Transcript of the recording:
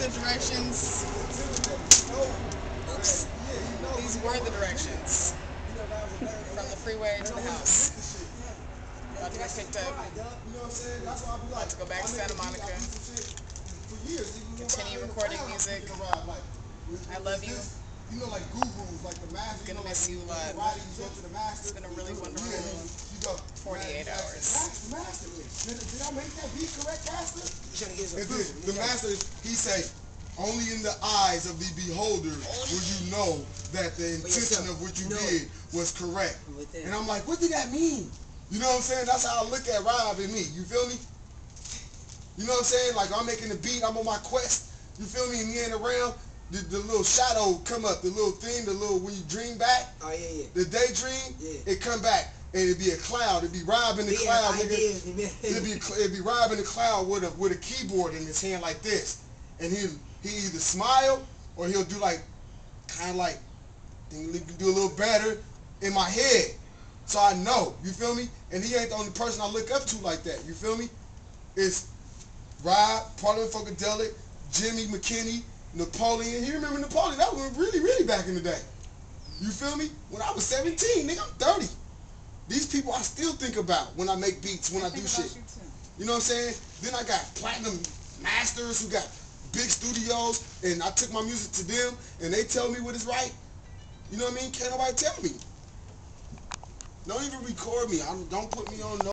the directions. Oops. These were the directions from the freeway to the house. About to get picked up. About to go back to Santa Monica. Continue recording music. I love you. You know, like gurus, like the master. I'm gonna miss you a lot. It's been a really wonderful 48 hours. Master, did I make that beat correct, Master? And then the master, he say, only in the eyes of the beholder will you know that the intention of what you did was correct. And I'm like, what did that mean? You know what I'm saying? That's how I look at Rob and me. You feel me? You know what I'm saying? Like, I'm making the beat, I'm on my quest. You feel me? And me ain't around. The little shadow come up, the little thing, when you dream back, the daydream, it come back, and it'd be a cloud, it'd be Rob in the cloud, nigga. It'd be Rob in the cloud with a keyboard in his hand like this, and he either smile or he'll do like, kind of like, do a little better in my head, so I know, you feel me? And he ain't the only person I look up to like that, you feel me? It's Rob, Parliament Funkadelic, Jimmy McKinney, Napoleon. You remember Napoleon? That was really, really back in the day. You feel me? When I was 17, nigga, I'm 30. These people I still think about when I make beats, when I do shit. You know what I'm saying? Then I got platinum masters who got big studios, and I took my music to them, and they tell me what is right. You know what I mean? Can't nobody tell me. Don't even record me. Don't put me on no